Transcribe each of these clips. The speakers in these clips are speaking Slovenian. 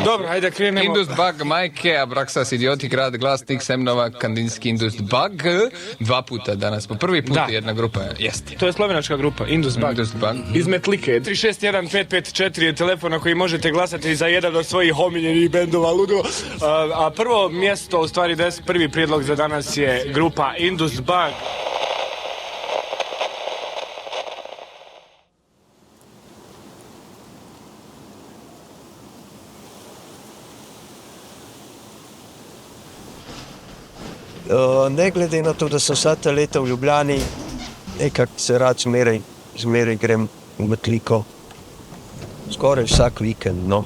Dobro, hajde krenemo. Indus Bug, Majke, Abraxas, Idioti, Grad, Glasnik, Semnova, Kandinski, Indus Bug. 2 puta danas, po prvi put jedna grupa jeste. To je slovenačka grupa, Indus Bug. Indus Bug. Iz Metlike. 361-554 je telefon na koji možete glasati za jedan od svojih omiljenih bendova, ludo. A prvo mjesto, u stvari prvi prijedlog za danas je grupa Indus Bug. Ne glede na to, da sem vsa ta leta v Ljubljani, nekako se rad zmeraj grem v Metliko. Skoraj vsak vikend, no.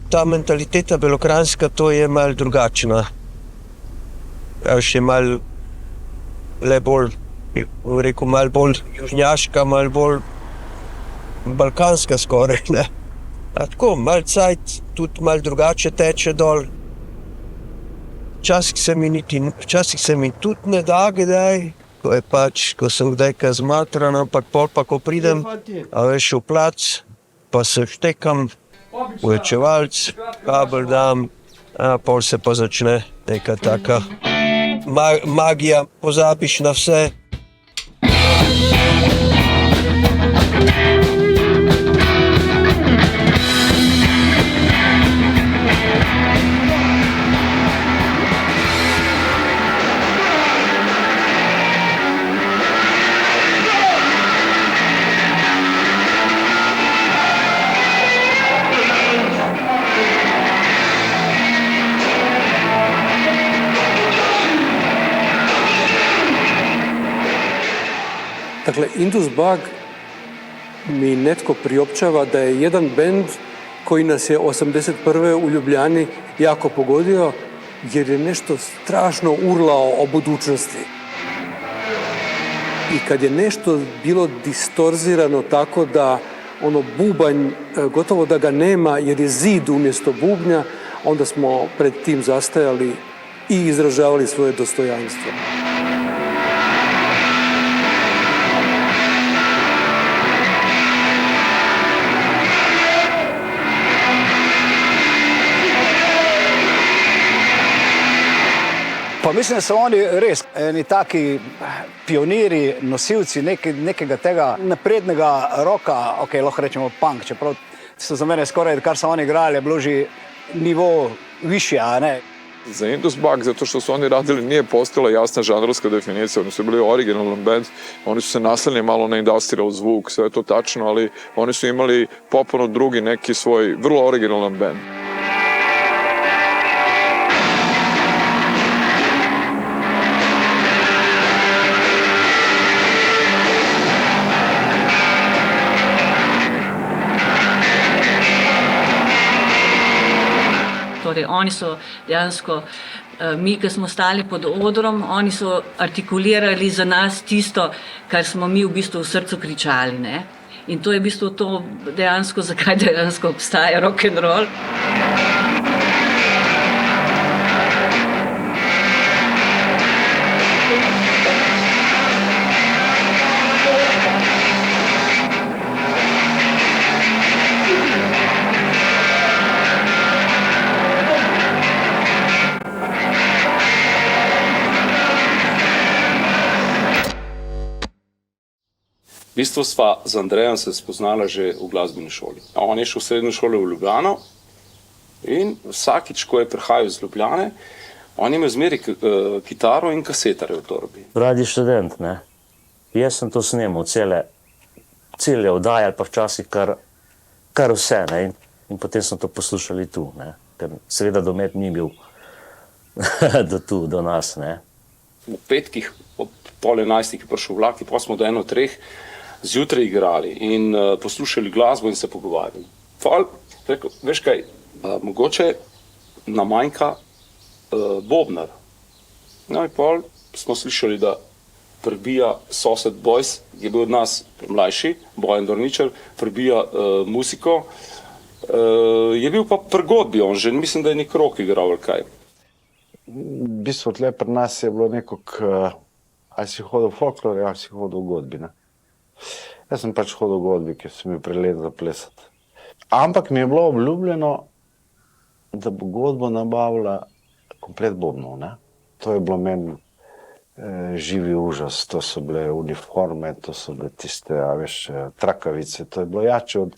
Ta mentaliteta belokranjska, to je malo drugačna. Še malo bolj, rekel, malo bolj južnjaška, malo bolj balkanska skoraj, ne. Tako, malo cajt, tudi malo drugače teče dol. Včasih se mi tudi ne da kdaj, ko sem kdaj kaj zmatran, ampak pol pa, ko pridem, a veš, v plac, pa se štekam, uječevalc, kabel dam, a pol se pa začne neka taka magija, pozabiš na vse. Dakle, Indus Bug mi netko priopćava da je jedan bend koji nas je 81. u Ljubljani jako pogodio jer je nešto strašno urlao o budućnosti. I kad je nešto bilo distorzirano tako da bubanj gotovo da ga nema jer je zid umjesto bubnja, onda smo pred tim zastajali i izražavali svoje dostojanstvo. Pa mislim, da so oni res eni taki pioniri, nosilci nekega tega naprednega roka, lahko rečemo punk, čeprav so za mene skoraj, kar so oni igrali, je bilo že nivo više, a ne? Za Indus Bug, zato što su oni radili, nije postojala jasna žanrovska definicija. Oni su bili originalan band, oni su se naslanjali malo na industrial zvuk, sve je to tačno, ali oni su imali potpuno drugi neki svoj vrlo originalan band. Torej, oni so dejansko, mi, ki smo stali pod odrom, oni so artikulirali za nas tisto, kar smo mi v bistvu v srcu kričali, ne? In to je v bistvu to dejansko, zakaj dejansko obstaja rock'n'roll. V bistvu sva z Andrejem se spoznala že v glasbeni šoli. On je šel v srednjo šolo v Ljubljano in vsakič, ko je prihajal iz Ljubljane, on je imel zmeri kitaro in kasetare v torbi. Radi študent, ne. Jaz sem to snemal, cele oddaje ali pa včasih kar vse, ne. In potem smo to poslušali tu, ne. Ker seveda domet ni bil do nas, ne. V petkih, ob 10:30 je prišel vlak in pa smo do 1:03 zjutraj igrali in poslušali glasbo in se pogovarjali. Rekel, veš kaj, mogoče nam manjka bobnar. No in pol smo slišali, da prebija sosed Boys, je bil od nas mlajši, Bojan Dorničar, prebija muziko. Je bil pa pri godbi, on že mislim, da je nek rock igral ali kaj. V bistvu tle pri nas je bilo nekako, ali si hodil v folklor, ali si hodil v godbi, ne. Jaz sem pač hodil v godbi, ker sem bil prelet za plesati. Ampak mi je bilo obljubljeno, da bo godbo nabavila komplet bobnov, ne. To je bilo meni živi užas, to so bile uniforme, to so bile tiste, trakavice, to je bilo jače od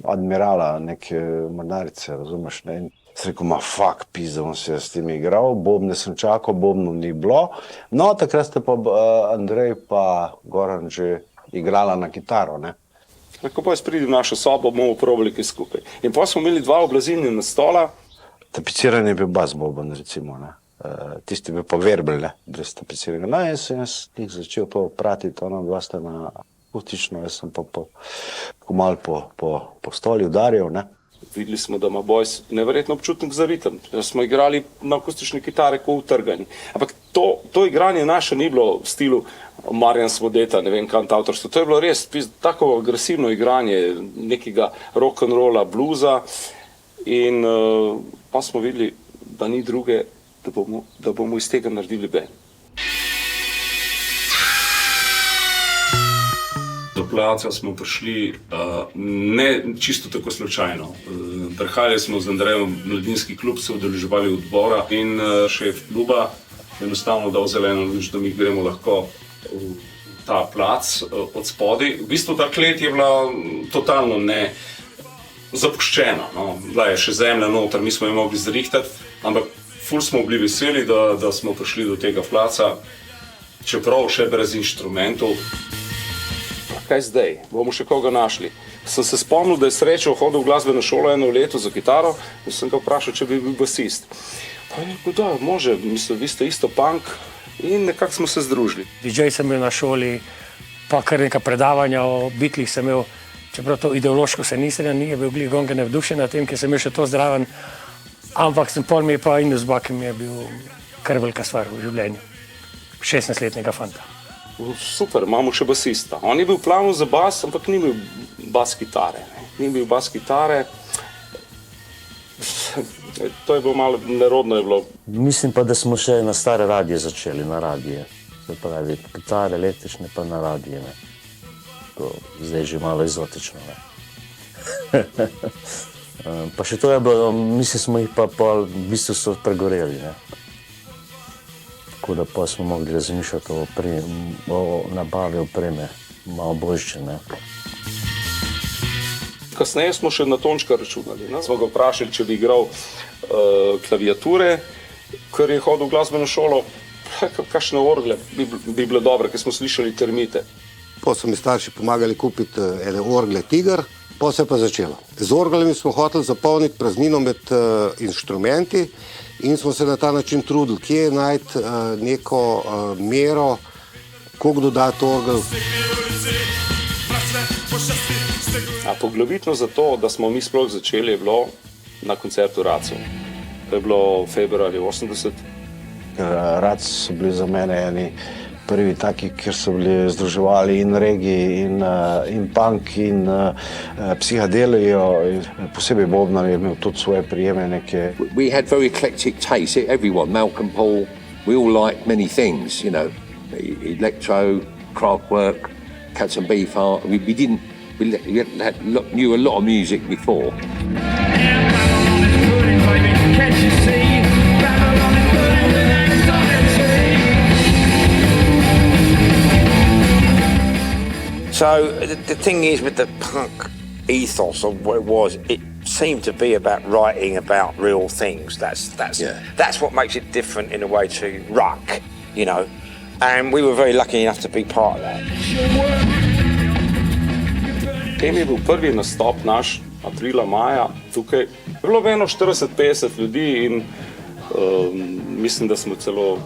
admirala neke mornarice, razumeš, ne. Sem rekel, fuck, pizda, bom se s tem igral, bobne sem čakal, bobnov ni bilo. No, takrat ste pa Andrej pa Goran že igrala na kitaro, ne. Ko pa jaz pridem v našo sobo, bomo probali kaj skupaj. In pa smo imeli 2 oblazinjena stola. Tapiciranje je bil bas boben, recimo, ne. Tisti bi pa verbel, ne, brez tapiciranja. No, jaz sem začel to pratiti, ona dva sta na akustično, jaz sem pa malo po stoli udarjal, ne. Videli smo, da ima Bojs neverjetno občutnik za ritem. Smo igrali na akustične kitare, ko utrgani. Ampak to igranje naše ni bilo v stilu Marjan Smodeta, ne vem, kantavtorstvo. To je bilo res tako agresivno igranje nekega rock'n'rolla, bluza. In pa smo videli, da ni druge, da bomo iz tega naredili band. Do Placa smo prišli ne čisto tako slučajno. Prihajali smo z Andrejem v mladinski klub, se udeleževali odbora in šef kluba enostavno dal zeleno luč, da mi gremo lahko v ta plac od spodaj. V bistvu ta klet je bila totalno ne zapuščena. No. Bila je še zemlja noter, mi smo jo mogli zrihtati, ampak ful smo bili veseli, da smo prišli do tega placa, čeprav še brez inštrumentov. Kaj zdaj? Bomo še koga našli. Sem se spomnil, da je Srečo hodil v glasbeno šolo 1 leto za kitaro in sem ga vprašal, če bi bil basist. Pa je rekel, da, može, mislim, vi ste isto punk in nekako smo se združili. DJ sem imel na šoli, pa kar neka predavanja o Beatlih sem imel, čeprav to ideološko se nisem, ni bil glih gonga navdušen na tem, ker sem imel še to zdraven, ampak pol mi je pa Indus Bug, mi je bil kar velika stvar v življenju. 16-letnega fanta. Super, imamo še basista. On je bil v planu za bas, ampak ni bil bas kitare. Ni bil bas kitare. To je bilo malo nerodno je bilo. Mislim pa, da smo še na stare radije začeli, na radije. Se pravi, kitare električne pa na radije, ne. To zdaj že malo egzotično, ne. Pa še to je bilo, mislim, smo jih pa v bistvu so pregoreli, ne. Tako da pa smo mogli razmišljati o nabavi opreme, malo boljše, ne. Kasneje smo še na Tončka računali. Smo ga vprašali, če bi igral klaviature, ker je hodil v glasbeno šolo. Kakšne orgle bi bile dobre, ker smo slišali termite. Pa so mi starši pomagali kupiti ene orgle Tiger, pa se je pa začelo. Z orglami smo hoteli zapolniti praznino med inštrumenti in smo se na ta način trudili, kje najti neko mero, koliko dodati orgel. Poglavitno za to, da smo mi sploh začeli, je bilo na koncertu Racov. To je bilo februarja 80. Raci so bili za mene eni prvi taki, kjer so bili združevali in reggae, in punk, in psihadelijo. Posebej Bobnar je imel tudi svoje prijeme neke. We had very eclectic taste, everyone, Malcolm, Paul, we all liked many things, you know, electro, Kraftwerk, Cats and Beefheart. We knew a lot of music before. So the thing is with the punk ethos of what it was, it seemed to be about writing about real things. That's what makes it different in a way to rock, you know. And we were very lucky enough to be part of that. Tem je bil prvi nastop naš, aprila, maja, tukaj. Bilo eno 40-50 ljudi in mislim, da smo celo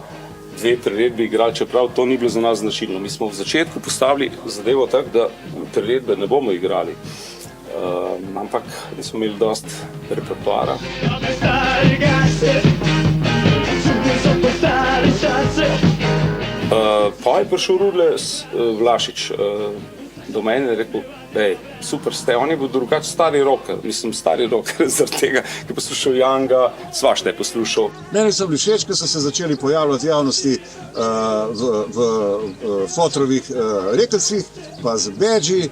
2 priredbe igrali, čeprav to ni bilo za nas značilno. Mi smo v začetku postavili zadevo tako, da priredbe ne bomo igrali. Ampak nismo imeli dosti repertoara. Pa je prišel Rudle Vlašič, do mene in rekel, super ste, on je bil drugače stari rocker, zaradi tega, ki je poslušal Younga, svašta je poslušal. Meni so bili všeč, ko so se začeli pojavljati javnosti v fotrovih reklicih, pa z bedži,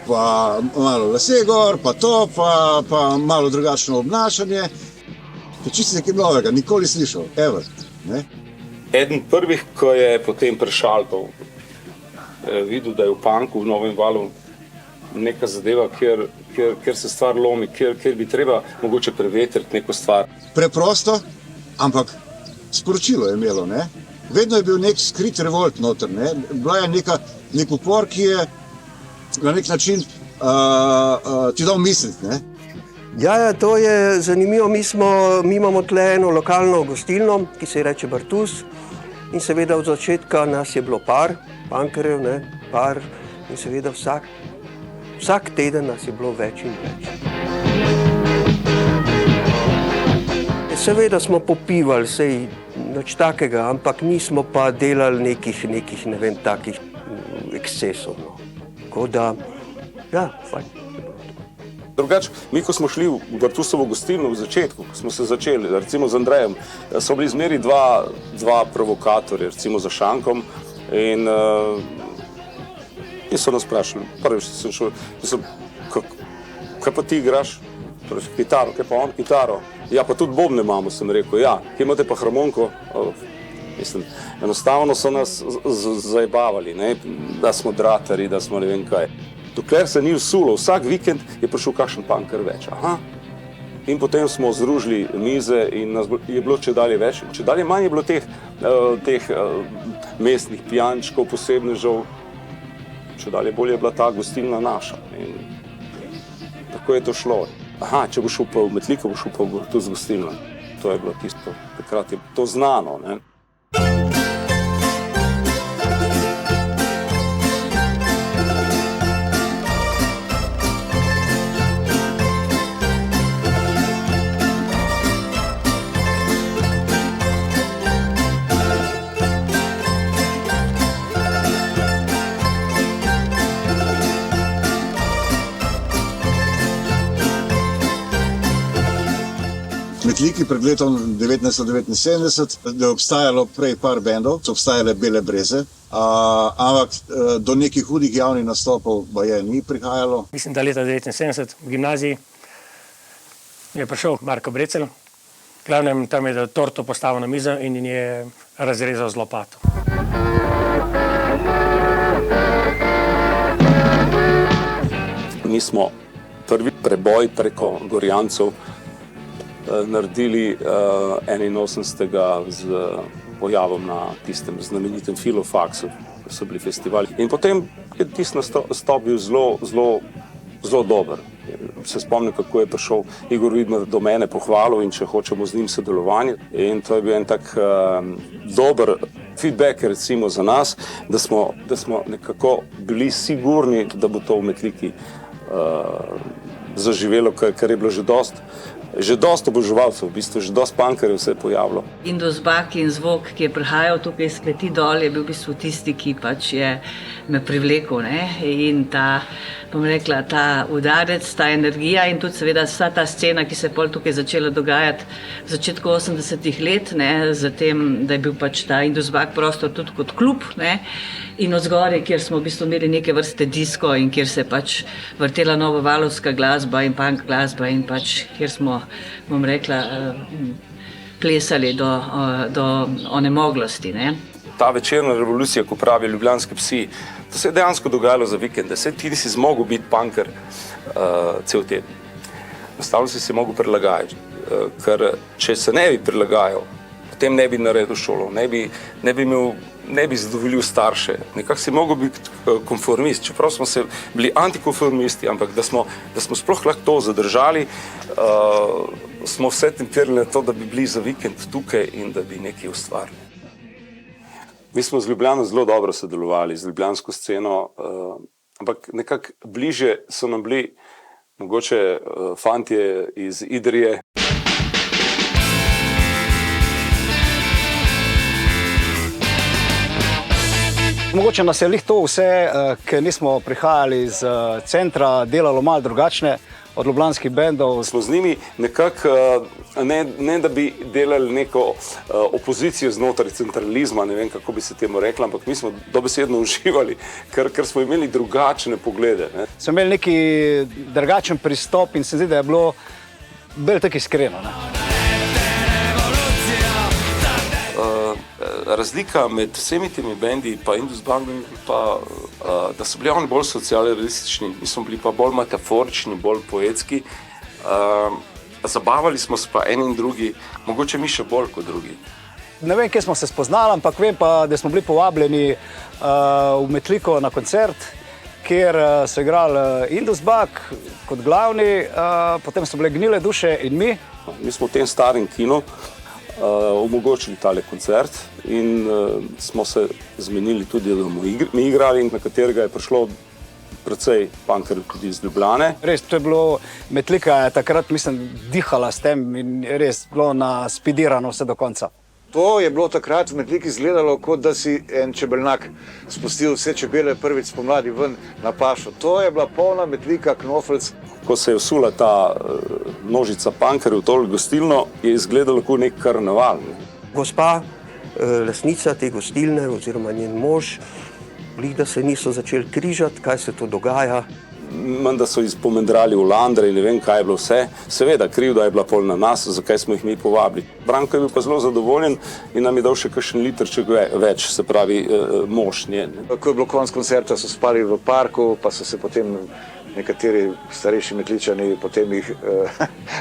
pa malo lase gor, pa to, pa malo drugačno obnašanje. To je čisto nekaj novega, nikoli slišal, ever. Ne? Eden prvih, ko je potem prešaltov, videl, da je v punku v Novem Valu neka zadeva, kjer se stvar lomi, kjer bi treba mogoče prevetriti neko stvar. Preprosto, ampak sporočilo je imelo, ne? Vedno je bil nek skrit revolt noter, ne? Bila je nek upor, ki je na nek način ti dal misliti, ne? Ja, to je zanimivo. Mi imamo tle eno lokalno gostilno, ki se reče Bartus, in seveda od začetka nas je bilo par, punkerjev, ne, par, in seveda vsak teden nas je bilo več in več. Seveda smo popivali, sej nič takega, ampak nismo pa delali nekih, ne vem, takih ekscesov, no. Tako da, ja, fajn. Drugač, mi ko smo šli v Bartusovo gostilno v začetku, ko smo se začeli, recimo z Andrejem, so bili zmeri dva provokatorja, recimo za šankom, in so nas vprašali, prvič sem šel, kaj pa ti igraš? Kitaro, kaj pa on kitaro? Ja, pa tudi bobne imamo, sem rekel, ja, kje imate pa harmoniko? Mislim, enostavno so nas zajebavali, ne, da smo dratari, da smo ne vem kaj. Dokler se ni vsulo, vsak vikend je prišel kakšen punker več. Aha. In potem smo združili mize in nas je bilo čedalje več. Čedalje manj je bilo teh mestnih pijančkov, posebnežev. Čedalje bolje je bila ta gostilna naša. In tako je to šlo. Aha, če boš šel pa v Metliko, boš šel pa tudi z gostilno. To je bilo tisto, takrat je to znano, ne. Metliki pred letom 1979, da je obstajalo prej par bendov, so obstajale Bele breze, ampak do nekih hudih javnih nastopov ni prihajalo. Mislim, da leta 1979 v gimnaziji je prišel Marko Brecelj, glavnem tam je torto postavil na mizo in je razrezal z lopato. Mi smo prvi preboj preko Gorjancev naredili 81. z pojavom na tistem znamenitem Filofaksu, ko so bili festivali. In potem je tisti nastop bil zelo dober. Se spomnim, kako je prišel Igor Vidmar do mene pohvalil in če hočemo z njim sodelovanje. In to je bil en tak dober feedback, recimo za nas, da smo nekako bili sigurni, da bo to v Metliki zaživelo, kar je bilo že dost oboževalcev, v bistvu že dost punkerjev se je pojavilo. Indus Bug in zvok, ki je prihajal tukaj iz kleti dol, je bil v bistvu tisti, ki pač je me privlekel, ne? In ta, bom rekla, ta udarec, ta energija in tudi seveda vsa ta scena, ki se je pol tukaj začela dogajati v začetku 80-ih let, ne? Zatem, da je bil pač ta Indus Bug prostor tudi kot klub, ne? In od zgoraj, kjer smo v bistvu imeli neke vrste disko in kjer se pač vrtela novovalovska glasba in punk glasba in pač kjer smo, bom rekla, plesali do onemoglosti, ne. Ta večerna revolucija, ko pravijo ljubljanski psi, to se je dejansko dogajalo za vikende. Saj ti nisi zmogel biti punker cel teden. Enostavno si se mogel prilagajati, ker če se ne bi prilagajal, potem ne bi naredil šolo, ne bi zadovoljil starše. Nekako si mogel biti konformist, čeprav smo se bili antikonformisti, ampak da smo sploh lahko to zadržali, smo vse tempirali na to, da bi bili za vikend tukaj in da bi nekaj ustvarili. Mi smo z Ljubljano zelo dobro sodelovali, z ljubljansko sceno, ampak nekako bliže so nam bili mogoče fantje iz Idrije. Mogoče nas je lih to vse, ker nismo prihajali iz centra, delalo malo drugačne od ljubljanskih bendov. Smo z njimi nekako, ne da bi delali neko opozicijo znotraj centralizma, ne vem, kako bi se temu rekla, ampak mi smo dobesedno uživali, ker smo imeli drugačne poglede. Ne. Smo imeli neki drugačen pristop in se zdi, da je bilo bolj tako iskreno. Razlika med vsemi temi bendi pa Indus Bangom pa, da so bili oni bolj socialrealistični, mi smo bili pa bolj metaforični, bolj poetski. Zabavali smo se pa eni in drugi, mogoče mi še bolj kot drugi. Ne vem, kje smo se spoznali, ampak vem pa, da smo bili povabljeni v Metliko na koncert, kjer so igrali Indus Bang kot glavni, potem so bile Gnile duše in mi. Mi smo v tem starem kinu omogočili tale koncert in smo se zmenili tudi, da bomo mi igrali, na katerega je prišlo precej punkerjev tudi iz Ljubljane. Res, to je bilo, Metlika je takrat, mislim, dihala s tem in res bilo naspidirano vse do konca. To je bilo takrat v Metliki izgledalo, kot da si en čebelnjak spustil vse čebele prvič spomladi ven na pašo. To je bila polna Metlika, Knofelc. Ko se je vsula ta množica punkerjev v tole gostilno, je izgledalo kot nek karneval. Gospa, lastnica te gostilne oziroma njen mož, da se niso začeli križati, kaj se to dogaja. Menda so izpomendrali v Landre in ne vem, kaj je bilo vse. Seveda, krivda je bila pol na nas, zakaj smo jih mi povabili. Branko je bil pa zelo zadovoljen in nam je dal še kakšen literček več, se pravi mož njen. Ko je bilo konec koncerta, so spali v parku, pa so se potem nekateri starejši Metličani potem jih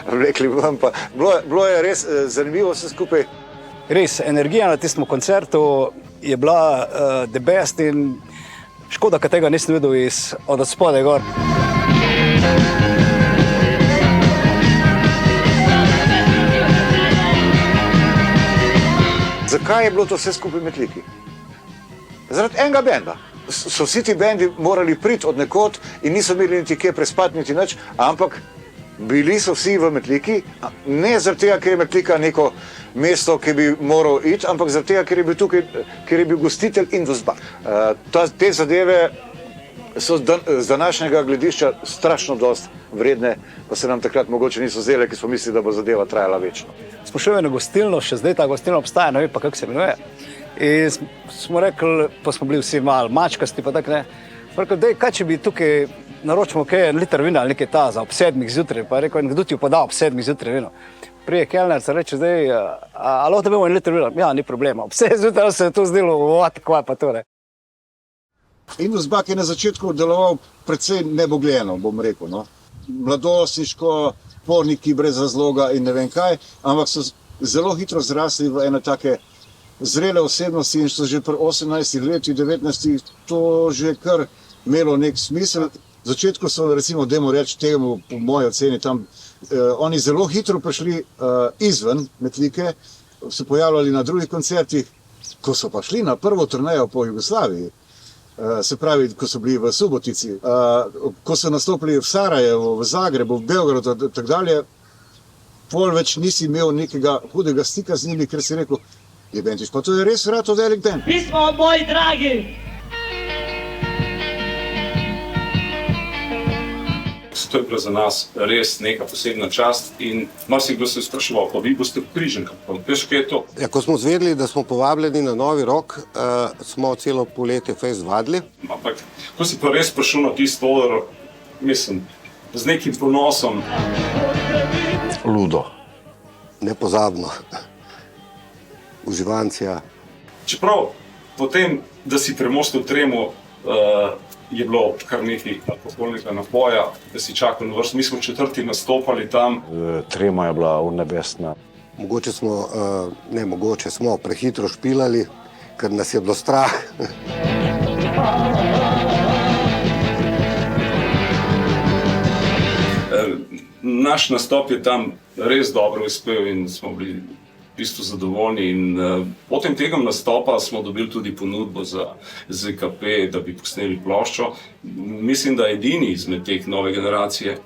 vlekli ven. Bilo je res zanimivo vse skupaj. Res, energija na tistem koncertu je bila the best in škoda, da tega nisem videl od spodaj gor. Zakaj je bilo to vse skupaj v Metliki? Zaradi enega benda. So vsi ti bendi morali priti od nekod in niso imeli niti kje prespati, niti nič, ampak bili so vsi v Metliki, ne zaradi tega, ker je Metlika neko mesto, ki bi moral iti, ampak zaradi tega, ker je bil tukaj, ker je bil gostitelj Indus Bang. Te zadeve so z današnjega gledišča strašno dost vredne, pa se nam takrat mogoče niso zdele, ki smo mislili, da bo zadeva trajala večno. Smo šli na gostilno, še zdaj ta gostilna obstaja, ne vem pa, kako se imenuje. In smo rekli, pa smo bili vsi malo mačkasti, pa tako ne. Smo rekli, dej, kaj če bi tukaj naročimo kaj, en liter vina ali nekaj taza ob 7 zjutraj, pa je rekel, kdo ti je podal ob 7 zjutraj vino. Prije kelner se reče, zdaj, a lahko da bomo en liter vina? Ja, ni problema. Ob 7 zjutraj se je to zdelo, kva pa to ne. Indus Bang je na začetku deloval precej nebogljeno, bom rekel, no. Mladostniško, porniki brez razloga in ne vem kaj, ampak so zelo hitro zrasli v ene take zrele osebnosti in so že pri 18 letih, 19 to že kar imelo nek smisel. V začetku so, recimo, dajmo reči temu, po moji oceni, tam oni zelo hitro prišli izven Metlike, se pojavljali na drugih koncertih, ko so pa šli na prvo turnejo po Jugoslaviji, se pravi, ko so bili v Subotici, ko so nastopili v Sarajevu, v Zagrebu, v Beogradu, tako dalje, pol več nisi imel nekega hudega stika z njimi, ker si rekel, jebentiš, pa to je res vrato velik den. Mi smo, moji dragi! To je bila za nas res neka posebna čast in marsikdo se je spraševal, pa vi boste v Križankah, pa veš, kaj je to? Ja, ko smo zvedeli, da smo povabljeni na Novi rok, smo celo poletje fejst vadili. Ampak, ko si pa res prišel na tisto odr, mislim, z nekim ponosom. Ludo. Nepozabno. Uživancija. Čeprav potem, da si premostil tremo, je bilo kar nekaj alkoholnega napoja, da si čakal na vrst. Mi smo četrti nastopali tam. Trema je bila unebesna. Mogoče smo prehitro špilali, ker nas je bilo strah. Naš nastop je tam res dobro uspel in smo bili v bistvu zadovoljni in potem tega nastopa smo dobili tudi ponudbo za ZKP, da bi posneli ploščo. Mislim, da edini izmed teh nove generacije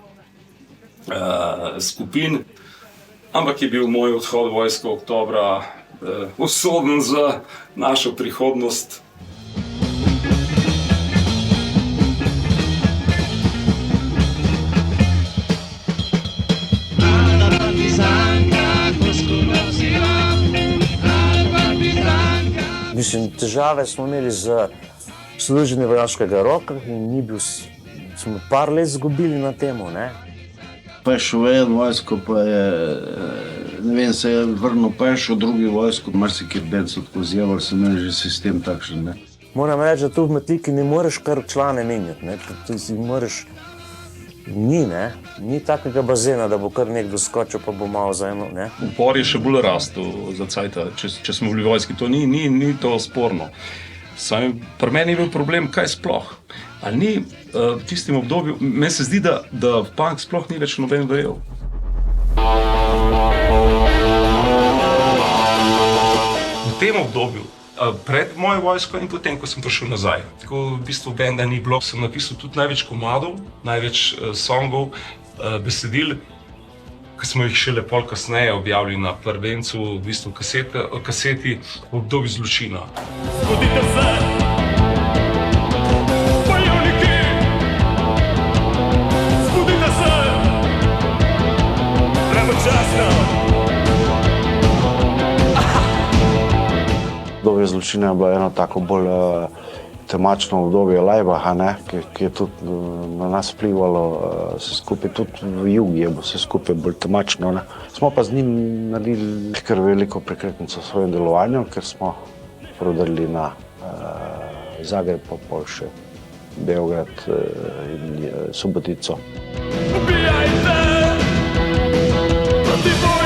skupin, ampak je bil moj odhod v vojsko oktobra usoden za našo prihodnost. Mislim, težave smo imeli z služenjem vojaškega roka in ni bil, smo par let zgubili na temu, ne. Pa je šel v eno vojsko, pa je, ne vem, se je vrnil, pa je šel v drugi vojsko. Marsikaj bend so tako zjevali, so imeli že sistem takšen, ne. Moram reči, da tu v Metliki ne moreš kar člane menjati, ne. Ni takega bazena, da bo kar nekdo skočil, pa bo malo za eno, ne. Upor je še bolj rastel za cajta, če smo bili v vojski. To ni to sporno. Sam pri meni je bil problem, kaj sploh. Ali ni v tistem obdobju, meni se zdi, da v punk sploh ni več noben verjel. V tem obdobju, pred mojo vojsko in potem, ko sem prišel nazaj, tako v bistvu benda ni bilo, sem napisal tudi največ komadov, največ songov, besedil, ki smo jih šele pol kasneje objavili na prvencu, v bistvu kaseti v obdobju zločina. Zgodite se, bojevniki! Zgodite se, pravočasno! Obdobje zločina je bilo eno tako bolj temačno obdobje Lajbaha, ne, ki je tudi na nas vplivalo vse skupaj, tudi v jugu je bilo vse skupaj bolj temačno, ne. Smo pa z njim naredili kar veliko prekretnico s svojim delovanjem, ker smo prodrli na Zagreb, pa pol še Beograd in Subotico. Ubijajte! Proti boji!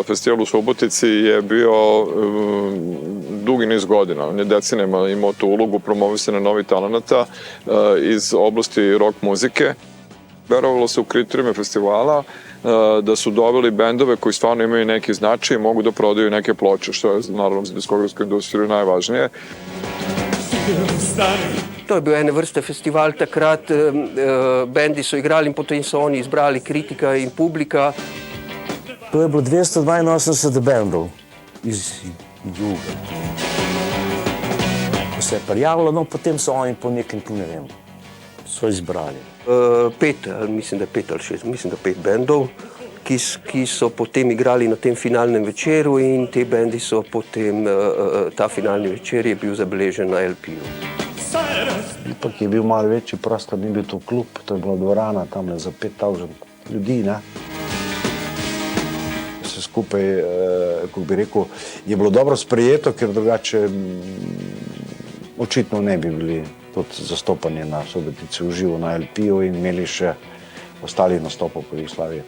Festival u Subotici je bio dugi niz godina. On je decenijama imao tu ulogu promovisanja novih talenata iz oblasti rock muzike. Verovalo se u kriterijume festivala da su doveli bendove koji stvarno imaju neki značaj i mogu da prodaju neke ploče, što je naravno za diskografsku industriju najvažnije. To je bil ene vrste festival takrat, bendi so igrali in potem so oni izbrali kritika in publika. To je bilo 282 bendov iz juga. Ko se je prijavilo, no potem so oni po nekem, ne vem, so izbrali. Mislim, da 5 ali 6, mislim, da 5 bendov, ki so potem igrali na tem finalnem večeru in te bendi so potem, ta finalni večer je bil zabeležen na LP-ju. Ipak je bil malo večji prostor, ni bil to klub, to je bila dvorana tam za 5000 ljudi, ne. Vse skupaj, kako bi rekel, je bilo dobro sprejeto, ker drugače očitno ne bi bili tudi zastopani na Subotici v živo na LP-ju in imeli še ostalih nastopov po Jugoslaviji.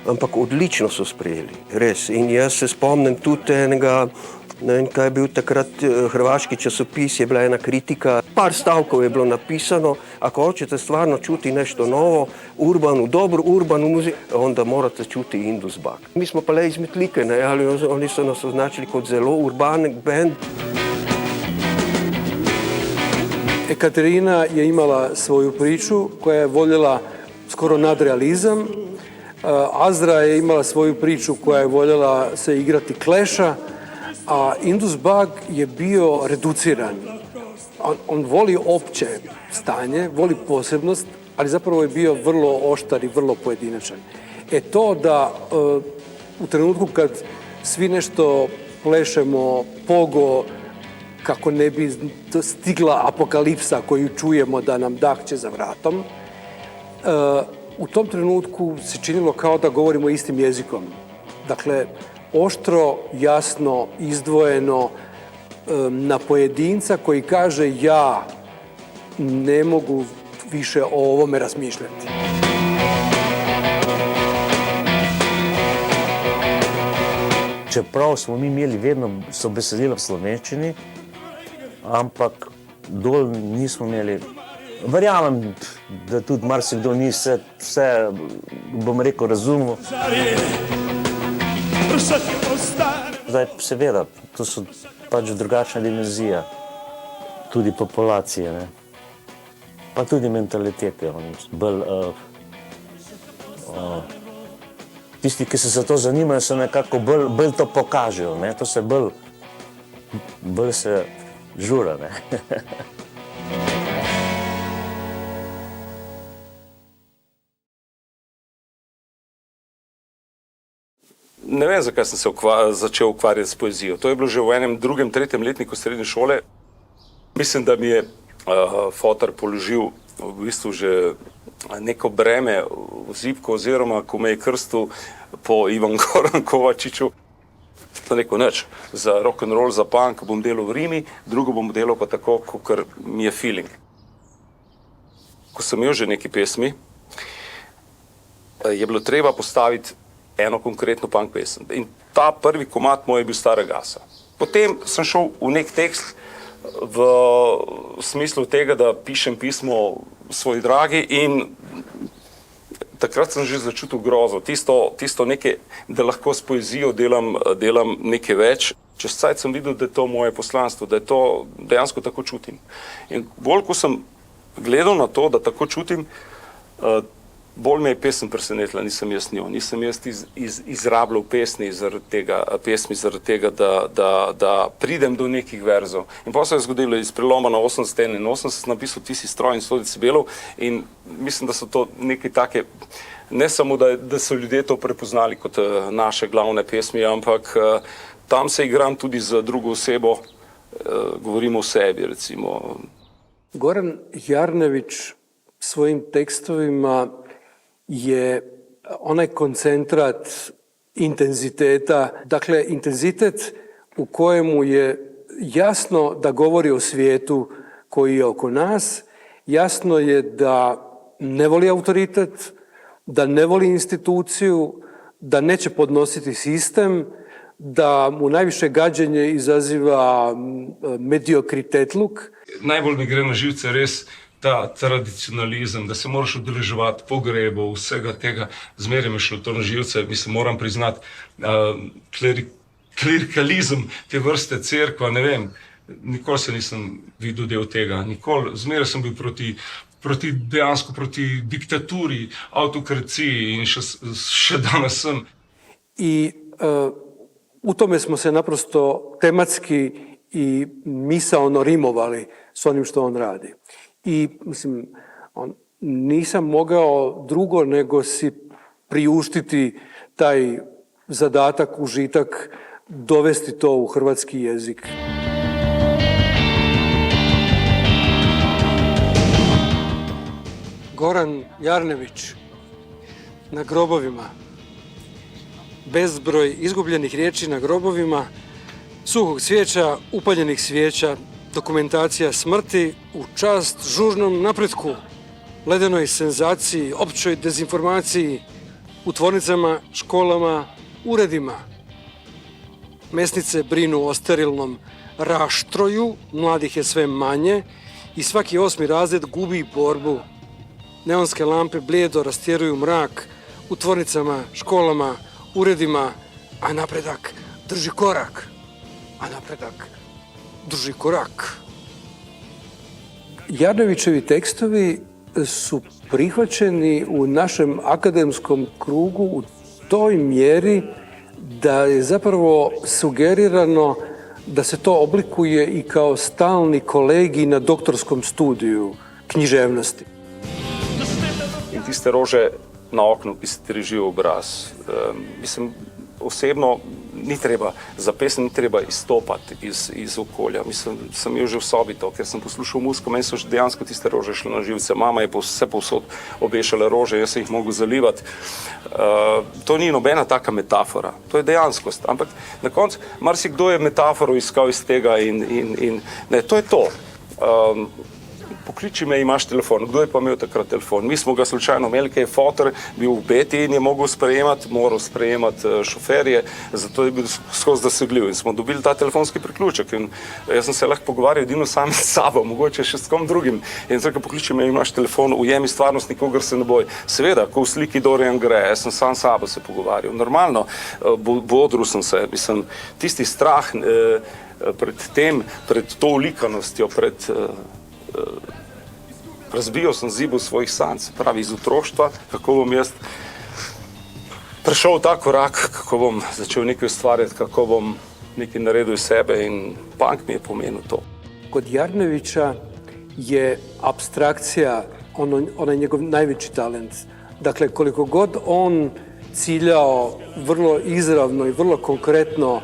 Ampak odlično so sprejeli, res. In jaz se spomnim tudi enega, ne vem, kaj je bil takrat hrvaški časopis, je bila ena kritika, par stavkov je bilo napisano, ako hočete stvarno čuti nešto novo, dobro urbanu muziku, onda morate čuti Indus Bug. Mi smo pa le iz Metlike, ne, ali oni so nas označili kot zelo urban band. Ekaterina je imala svoju priču koja je voljela skoro nadrealizam. Azdra je imala svoju priču koja je voljela se igrati Clash-a, a Indus Bug je bio reduciran. On voli opće stanje, voli posebnost, ali zapravo je bio vrlo oštar i vrlo pojedinačan. To da u trenutku kad svi nešto plešemo pogo, kako ne bi stigla apokalipsa koju čujemo da nam dahće za vratom, u tom trenutku se činilo kao da govorimo istim jezikom. Dakle, oštro, jasno, izdvojeno, na pojedinca koji kaže ja ne mogu više o ovome razmišljati. Čeprav smo mi imeli vedno so besedila v slovenščini, ampak dol nismo imeli. Verjamem, da tudi marsikdo ni vse, bom rekel, razumel. Zdaj, seveda, to so pač drugačna dimenzija, tudi populacije, ne. Pa tudi mentalitete, bolj tisti, ki se za to zanimajo, se nekako bolj to pokažejo, ne? To se bolj se žura, ne? Ne vem, zakaj sem se začel ukvarjati s poezijo. To je bilo že v enem drugem, tretjem letniku srednje šole. Mislim, da mi je fotar položil v bistvu že neko breme v zibko, oziroma ko me je krstil po Ivan Goran Kovačiču. To neko nič. Za rock'n'roll, za punk bom delal v Rimi, drugo bom delal pa tako, kakor mi je feeling. Ko sem imel že neki pesmi, je bilo treba postaviti eno konkretno punk pesem. In ta prvi komad moj je bil Stara Gasa. Potem sem šel v nek tekst v smislu tega, da pišem pismo svoji dragi in takrat sem že začutil grozo. Tisto nekaj, da lahko s poezijo delam nekaj več. Čez cajt sem videl, da je to moje poslanstvo, da je to dejansko tako čutim. In bolj, ko sem gledal na to, da tako čutim, bolj me je pesem presenetila, nisem jaz njo. Nisem jaz izrabljal pesmi zaradi tega, da pridem do nekih verzov. In pa se je zgodilo iz preloma na 80 in 80 napisal Ti si stroj in 100 decibelov in mislim, da so to nekaj take, ne samo, da so ljudje to prepoznali kot naše glavne pesmi, ampak tam se igram tudi za drugo osebo, govorimo o sebi, recimo. Goran Jarnević svojim tekstovima je onaj koncentrat intenziteta, dakle intenzitet u kojemu je jasno da govori o svijetu koji je oko nas, jasno je da ne voli autoritet, da ne voli instituciju, da neće podnositi sistem, da mu najviše gađenje izaziva mediokritetluк. Najbolj mi gre na živce res ta tradicionalizem, da se moraš udeleževati pogrebov, vsega tega, zmeraj mi šlo to na živce, mislim, moram priznati, klerikalizem te vrste cerkva, ne vem, nikoli se nisem videl del tega, nikoli, zmeraj sem bil dejansko proti diktaturi, autokraciji in še danes sem. I u tome smo se naprosto tematski i misaono rimovali s onim što on radi. I mislim, nisam mogao drugo nego si priuštiti taj zadatak, užitak, dovesti to u hrvatski jezik. Goran Jarnević na grobovima, bezbroj izgubljenih riječi na grobovima, suhog cvijeća, upaljenih svijeća, dokumentacija smrti u čast žurnom napretku, ledenoj senzaciji, općoj dezinformaciji, u tvornicama, školama, uredima. Mesnice brinu o sterilnom raštroju, mladih je sve manje i svaki 8. razred gubi borbu. Neonske lampe blijedo rastjeruju mrak u tvornicama, školama, uredima, a napredak drži korak. Jarnevićevi tekstovi su prihvaćeni u našem akademskom krugu u toj mjeri da je zapravo sugerirano da se to oblikuje i kao stalni kolegij na doktorskom studiju književnosti. In tiste rože na oknu, ki se ti režijo obraz. Mislim, osebno ni treba, za pesem ni treba izstopati iz okolja. Mislim, sem imel že v sobi to, ker sem poslušal muziko, meni so dejansko tiste rože šle na živce. Mama je vse povsod obešala rože, jaz sem jih mogel zalivati. To ni nobena taka metafora, to je dejanskost. Ampak na koncu, marsikdo je metaforo iskal iz tega in ne, to je to. Pokliči me, imaš telefon. Kdo je pa imel takrat telefon? Mi smo ga slučajno imeli, ker je fotor bil v beti in je moral sprejemati šoferje, zato je bil skozi dosegljiv. In smo dobili ta telefonski priključek. In jaz sem se lahko pogovarjal edino sam s sabo, mogoče še s kom drugim. In tako pokliči me, imaš telefon, ujemi stvarnost, nikogar se ne boj. Seveda, ko v sliki Dorian Gray, jaz sem sam s sabo se pogovarjal. Normalno, bodril sem se. Mislim, tisti strah pred to ulikanostjo, razbijal sem zibel svojih sanj, pravi iz otroštva, kako bom jaz prišel ta korak, kako bom začel nekaj ustvarjati, kako bom nekaj naredil iz sebe in punk mi je pomenil to. Kod Jarnevića je apstrakcija onaj njegov najveći talent. Dakle, koliko god on ciljao vrlo izravno i vrlo konkretno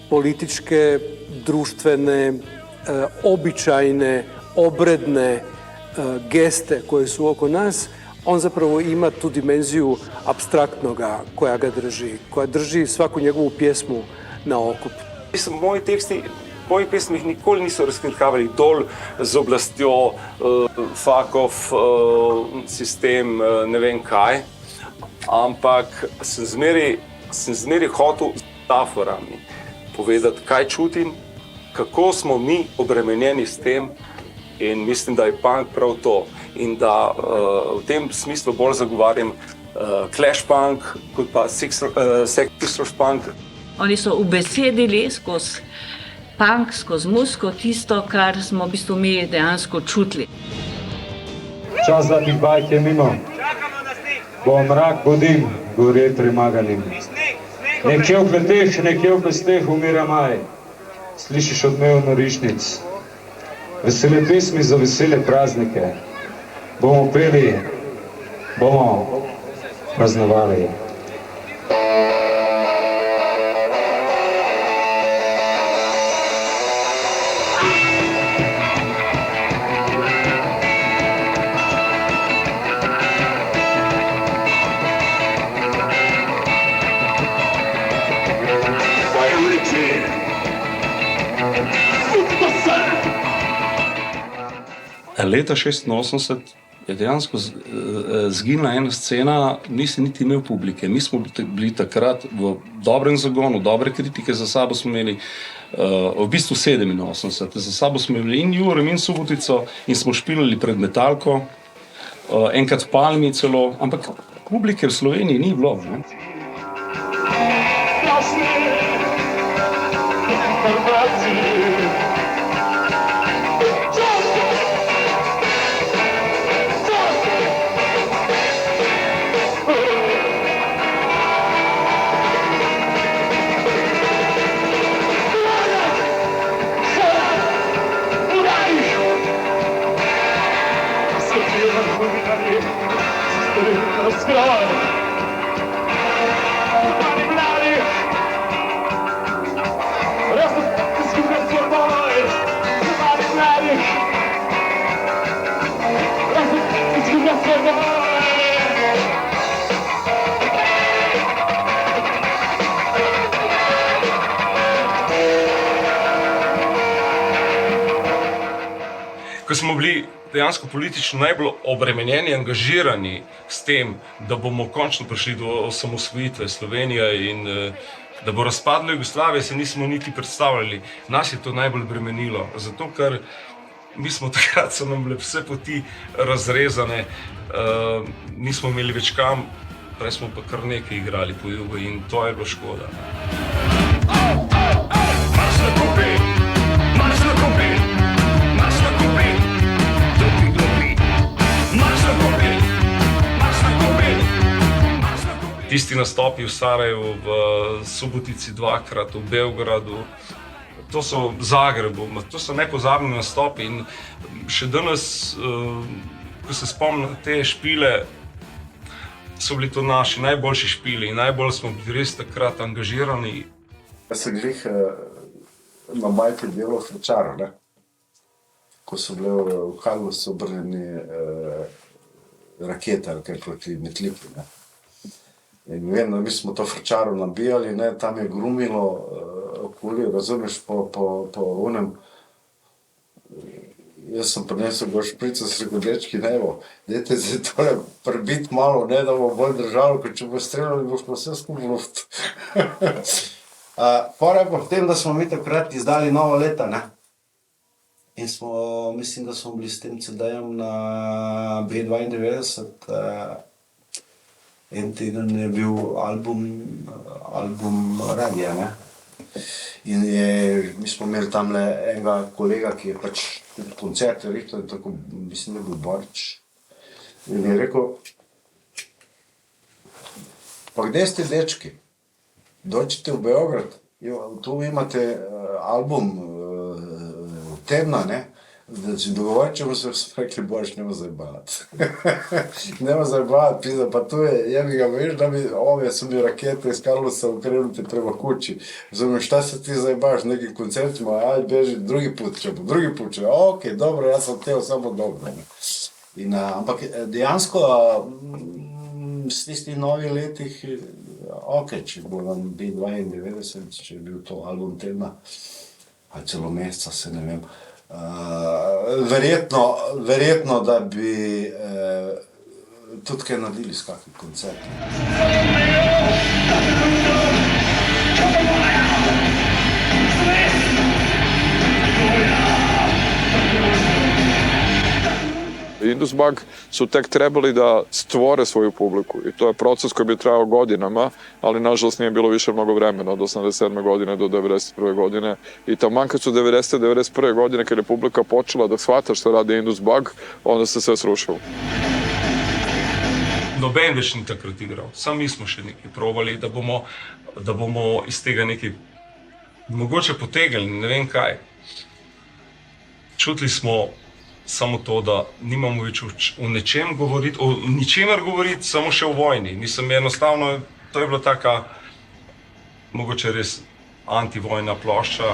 političke, društvene, običajne, obredne geste koje su oko nas, on zapravo ima tu dimenziju apstraktnoga koja ga drži, koja drži svaku njegovu pjesmu na okup. Moji pesmi nikoli niso razkrinkavali dol z oblastjo, fakov, sistem, ne vem kaj, ampak sem zmeri hotel z metaforami povedati, kaj čutim, kako smo mi obremenjeni s tem in mislim, da je punk prav to. In da v tem smislu bolj zagovarjam Clash punk kot pa Sex Pistols punk. Oni so ubesedili skozi punk, skozi muziko tisto, kar smo v bistvu mi dejansko čutili. Čas zadnjih bajk je mimo. Bo mrak budim, gore premaganim. Nekje v kleteh, nekje v pesteh umira maj. Slišiš odmev norišnic. Vesele pesmi za vesele praznike. Bomo peli, bomo praznovali. Leta 86 je dejansko zginila ena scena, nisi niti imel publike. Mi smo bili takrat v dobrem zagonu, dobre kritike za sabo smo imeli, v bistvu 87. Za sabo smo imeli in Jurem in Subotico in smo špilali pred Metalko, enkrat v Palmi celo, ampak publike v Sloveniji ni bilo. Ne? Ko smo bili dejansko politično najbolj obremenjeni, angažirani s tem, da bomo končno prišli do osamosvojitve Slovenije in da bo razpadla Jugoslavija, se nismo niti predstavljali. Nas je to najbolj bremenilo, zato ker mi smo takrat, so nam bile vse poti razrezane, nismo imeli več kam, prej smo pa kar nekaj igrali po jugu in to je bilo škoda. Tisti nastopi v Sarajevu, v Subotici dvakrat, v Beogradu, to so v Zagrebu, to so nepozabni nastopi in še danes, ko se spomnim te špile, so bili to naši najboljši špili in najbolj smo bili res takrat angažirani. Jaz sem glih na bajki delal Frčaro, ne? Ko so bile v Karlovcu obrnjeni rakete ali kaj proti Metliku, ne? In vem, da mi smo to Frčaro nabijali, ne, tam je grumilo okoli, razumeš, po onem. Jaz sem prinesel gor šprico s rekel, dečki, ne, evo, dajte se tole prebiti malo, ne, da bo bolj držalo, ker če bo streljali, boš pa vse skupaj luft. Pora je pa v tem, da smo mi takrat izdali Novo leto, ne. In smo, mislim, da smo bili s tem CD-jem na B92, en teden je bil album radija, ne. In mi smo imeli tamle enega kolega, ki je pač koncerte rihtal in tako, mislim, da je bil Borič. In je rekel, pa gdje ste dečki? Dođite u Beograd, tu imate album Temna, ne? Znači, dogovorit ćemo se, smo rekli, Bož, nema zajebavati. Nema zajebavati, pizda, pa tu je, jebi ga, viš da mi, ove su mi rakete iz Karlovca ukrenuti prema kući. Razumijem, šta se ti zajebavaš nekim koncertima, ajde, beži, drugi put ćemo, ok, dobro, ja sam teo samo dobro. Ampak dejansko, s tih novih letih, ok, če bo vam biti 92, če je bil to album Temna, ali celo meseca, se ne vem. Verjetno, da bi tudi kaj naredili s kakvim koncertom. Indus Bug su tek trebali da stvore svoju publiku i to je proces koji bi trajao godinama, ali nažalost nije bilo više mnogo vremena od 87. godine do 91. godine i taman kad su 90. 91. godine kad je publika počela da shvata što radi Indus Bug, onda se sve srušilo. Noben več ni takrat igral, samo mi smo še nekaj provali, da bomo iz tega nekaj mogoče potegnili, ne vem kaj. Čutili smo samo to, da nimamo več o nečem govoriti, o ničemer govoriti, samo še o vojni. Mislim, enostavno, to je bila taka, mogoče res antivojna plošča.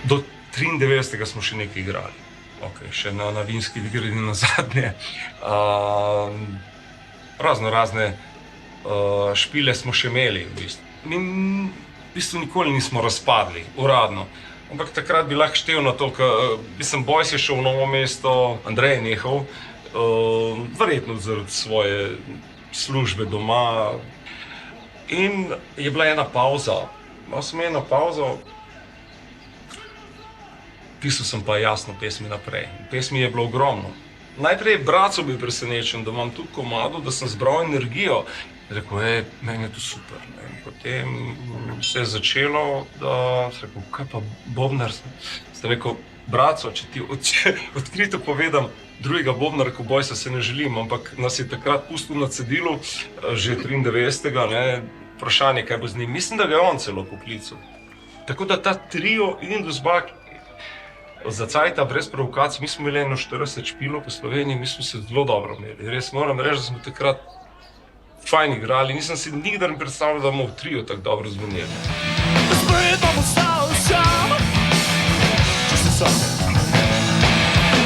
Do 93. smo še nekaj igrali. Okay, še na Vinski igrali na zadnje. Razne špile smo še imeli. Mi v bistvu nikoli nismo razpadli, uradno. Ampak takrat bi lahko štel na to, Bojs je šel v Novo mesto, Andrej je nehal, verjetno zaradi svoje službe doma. In je bila ena pauza. Imel sem eno pauzo, pisal sem pa jasno pesmi naprej. Pesmi je bilo ogromno. Najprej je Braco bil presenečen, da imam tu komado, da sem zbral energijo. Rekel, meni je to super. Potem se je začelo, da sem rekel, kaj pa bobnar? Sem rekel, Braco, če ti odkrito povedam, drugega bobnara kot Bojsa se ne želim, ampak nas je takrat pustil na cedilu, že 93. Vprašanje, kaj bo z njim. Mislim, da ga je on celo poklical. Tako da ta trio Indus Bug za cajta, brez provokacij, mi smo imeli 41 špilov po Sloveniji, mi smo se zelo dobro imeli. Res moram reči, da smo takrat fajn igrali. Nisem si nikdar ne predstavljal, da bomo v trio tako dobro zvonili. Spet bom ostal sam, če se sam.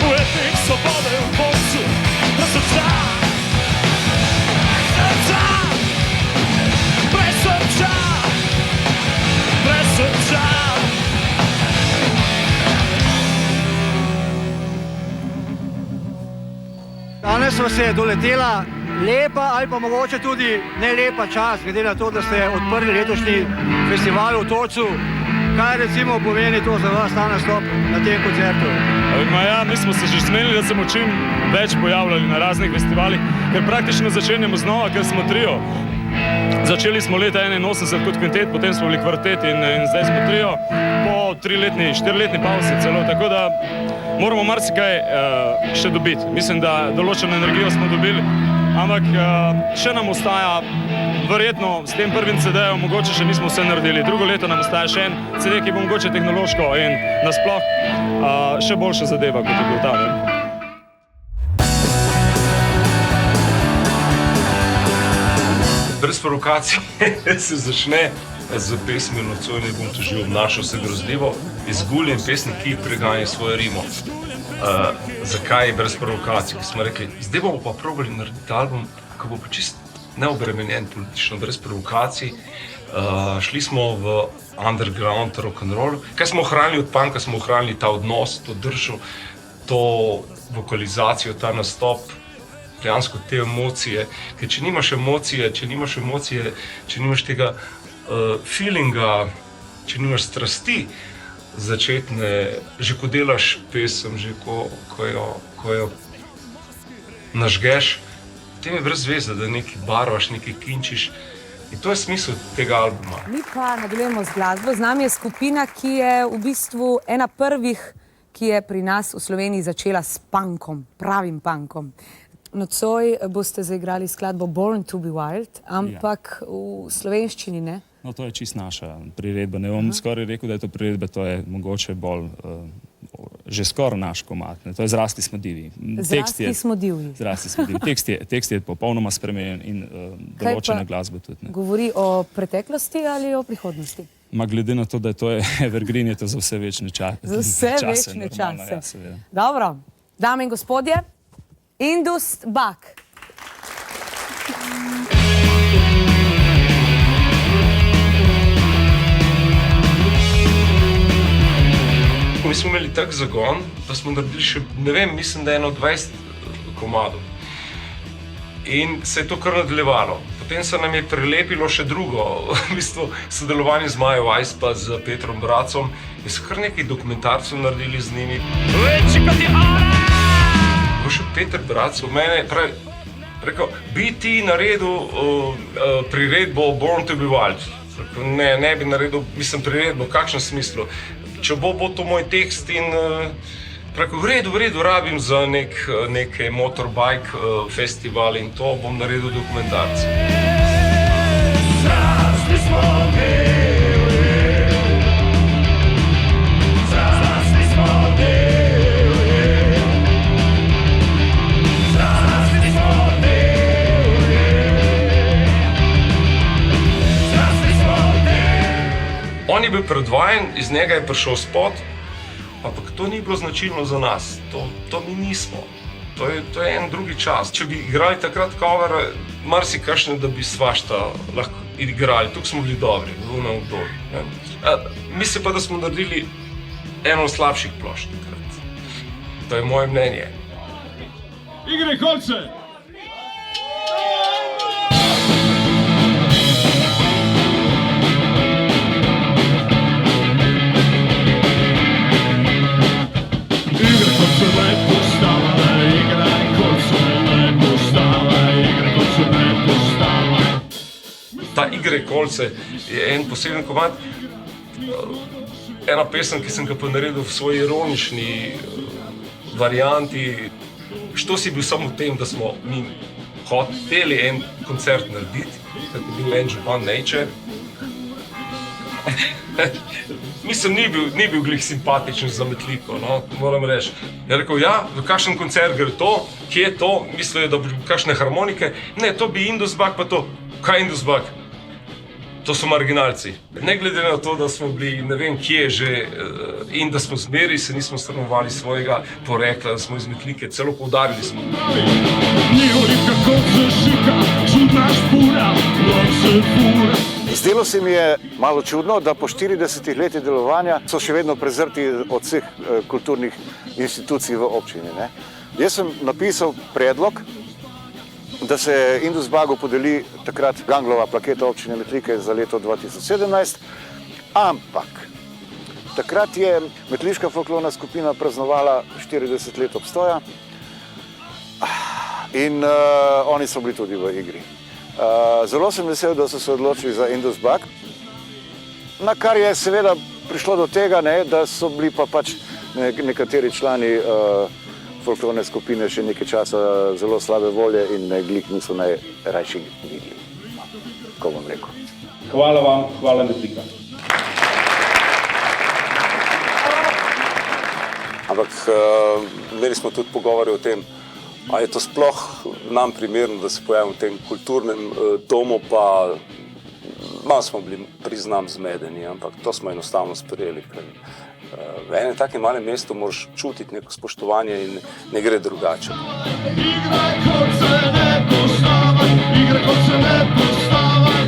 V etih svobode v koncu, da so tam. Brez srča, brez srča. Danes vas je doletela lepa ali pa mogoče tudi ne lepa čast, glede na to, da ste odprli letošnji festival v Torcu. Kaj recimo pomeni to za vas, ta nastop na tem koncertu? Mi smo se že zmenili, da se bomo čim več pojavljali na raznih festivalih, ker praktično začenjamo znova, ker smo trio. Začeli smo leta 81 kot kvintet, potem smo bili kvartet in zdaj smo trio po 4-letni pauzi celo, tako da moramo marsikaj še dobiti. Mislim, da določeno energijo smo dobili, ampak še nam ostaja, verjetno s tem prvim CD-jem mogoče še nismo vse naredili. Drugo leto nam ostaja še en CD, ki bo mogoče tehnološko in nasploh še boljša zadeva, kot je bil ta. Brez provokacij se začne z pesmi Nocoj ne bom težil, obnašal se grozljivo, izguljen pesnik, ki preganja svojo rimo. Zakaj brez provokacij? Ko smo rekli, zdaj bomo pa probali narediti album, ko bo pa čist neobremenjen politično, brez provokacij. Šli smo v underground rock'n'roll. Kaj smo ohranili od punka, smo ohranili ta odnos, to držo, to vokalizacijo, ta nastop, dejansko te emocije. Ker če nimaš emocije, če nimaš tega feelinga, če nimaš strasti začetne, že ko delaš pesem, že ko jo nažgeš, potem je brez veze, da nekaj barvaš, nekaj kinčiš. In to je smisel tega albuma. Mi pa nadaljujemo z glasbo. Z nami je skupina, ki je v bistvu ena prvih, ki je pri nas v Sloveniji začela s punkom, pravim punkom. Nocoj boste zaigrali skladbo Born to be Wild, ampak v slovenščini ne? No, to je čist naša priredba. Ne bom skoraj rekel, da je to priredba, to je mogoče bolj že skoraj naš komad. To je Zrasti smo divji. Zrasti smo divji. Zrasti smo divji. Tekst je popolnoma spremenjen in določena glasba tudi. Govori o preteklosti ali o prihodnosti? Ma glede na to, da je to evergreen, je to za vse večne čase. Za vse večne čase. Dobro, dame in gospodje, Indus Bug. Mi smo imeli tak zagon, da smo naredili še, ne vem, mislim, da 20 komadov. In se je to kar nadaljevalo. Potem se nam je prelepilo še drugo, v bistvu sodelovanje z Majo Weiss pa z Petrom Bracom. In so kar nekaj dokumentarcev naredili z njimi. Ko še Peter Brac v mene rekel, bi ti naredil priredbo Born to be Wild. Ne bi naredil, mislim, priredbo, v kakšnem smislu. Če bo to moj tekst in v redu, rabim za nek motorbike festival in to bom naredil dokumentarce. Zrasti smo divji, zrasti smo divji, zrasti smo divji, zrasti smo divji. On je bil predvajan, iz njega je prišel spot, ampak to ni bilo značilno za nas, to mi nismo. To je en drugi čas. Če bi igrali takrat cover, marsikakšne, da bi svašta lahko igrali, tukaj smo bili dobri, v onem obdobju. Mislim pa, da smo naredili eno slabših plošč takrat. To je moje mnenje. Igre kolce! Ta Igre kolce je en poseben komad, ena pesem, ki sem ga pa naredil v svoji ironični varianti. Što si bil samo v tem, da smo mi hoteli en koncert narediti, tako je bil en župan Nature. Mislim, ni bil glih simpatičen za Metliko, no, moram reči. Je rekel, v kakšen koncert gre to, kje je to, mislijo, da bi kakšne harmonike. Ne, to bi Indus Bug, pa to. Kaj je Indus Bug? To so marginalci. Ne glede na to, da smo bili ne vem kje že in da smo zmeri, se nismo sramovali svojega porekla, da smo iz Metlike, celo poudarili smo. Zdelo se mi je malo čudno, da po 40 letih delovanja so še vedno prezrti od vseh kulturnih institucij v občini. Ne? Jaz sem napisal predlog, da se Indus Bugu podeli takrat Ganglova plaketa občine Metlike za leto 2017, ampak takrat je Metliška folklorna skupina praznovala 40 let obstoja in oni so bili tudi v igri. Zelo sem vesel, da so se odločili za Indus Bug, na kar je seveda prišlo do tega, da so bili pa pač nekateri člani folklorne skupine še nekaj časa zelo slabe volje in glih niso najrajši gigli, ko bom rekel. Hvala vam, hvala Metlika. Ampak imeli smo tudi pogovore o tem, a je to sploh nam primerno, da se pojavimo v tem kulturnem domu, pa malo smo bili, priznam, zmedeni, ampak to smo enostavno sprejeli. V enem takem malem mestu moraš čutiti neko spoštovanje in ne gre drugače. Igraj, kot se ne postavaj. Igraj kot se ne postavaj,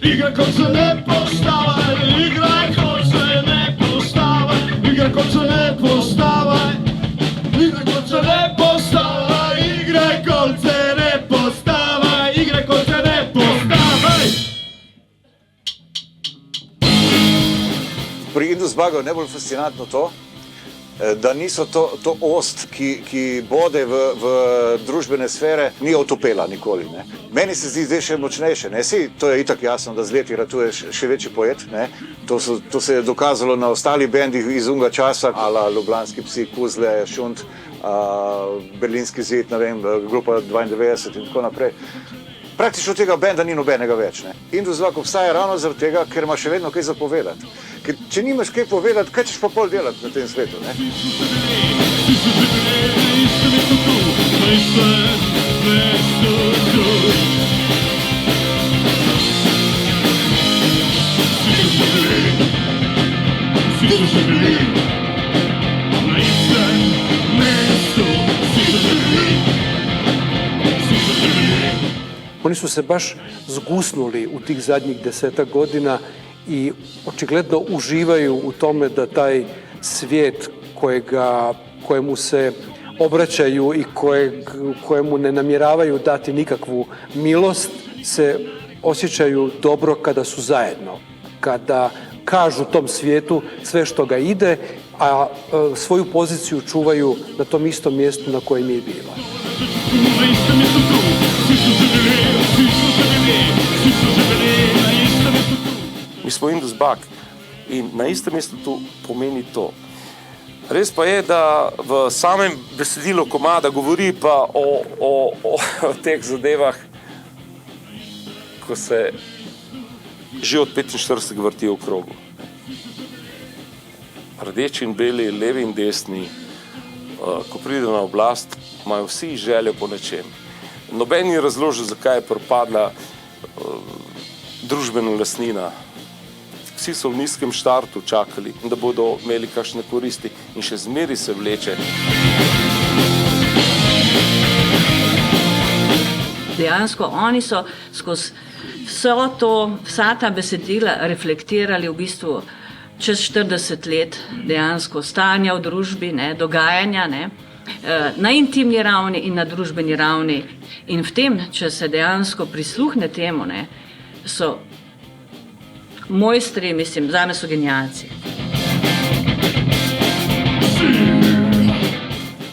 igraj kot se ne postavaj, igraj kot se ne postavaj, igraj kot se ne postavaj, igraj kot se ne postavaj, igraj kot se ne postavaj, igraj kot se ne postavaj. Pri Indusbagu je najbolj fascinantno to, da niso to ost, ki bode v družbene sfere, ni otopela nikoli. Ne. Meni se zdi zdaj še močnejše. Ne. Sej, to je itak jasno, da z leti ratuje še večji poet. Ne. To se je dokazalo na ostalih bendih iz unga časa, ala Ljubljanski psi, Kuzle, Šunt, Berlinski zid, ne vem, grupa 92 in tako naprej. Praktično tega benda ni nobenega več. Ne. Indusbag obstaja ravno zaradi tega, ker ima še vedno kaj za povedati. Ker če nimaš kaj povedati, kaj ćeš pa pol delati na tem svetu? Ne? Oni su se baš zgusnuli u tih zadnjih 10 godina i očigledno uživaju u tome da taj svijet kojemu se obraćaju i kojemu ne namjeravaju dati nikakvu milost, se osjećaju dobro kada su zajedno, kada kažu tom svijetu sve što ga ide, a svoju poziciju čuvaju na tom istom mjestu na kojem je bila. Mi smo Indusbag in na istem mestu tu pomeni to. Res pa je, da v samem besedilu komada govori pa o teh zadevah, ko se že od 45 vrti v krogu. Rdeči in beli, levi in desni, ko pride na oblast, imajo vsi željo po nečem. Noben ni razložil, zakaj je propadla družbena lastnina. Vsi so v nizkem štartu čakali, da bodo imeli kakšne koristi in še zmeri se vleče. Dejansko oni so skozi vsa ta besedila reflektirali v bistvu čez 40 let dejansko stanja v družbi, ne, dogajanja, ne, na intimni ravni in na družbeni ravni. In v tem, če se dejansko prisluhne temu, ne, so mojstri, mislim, zame so genialci.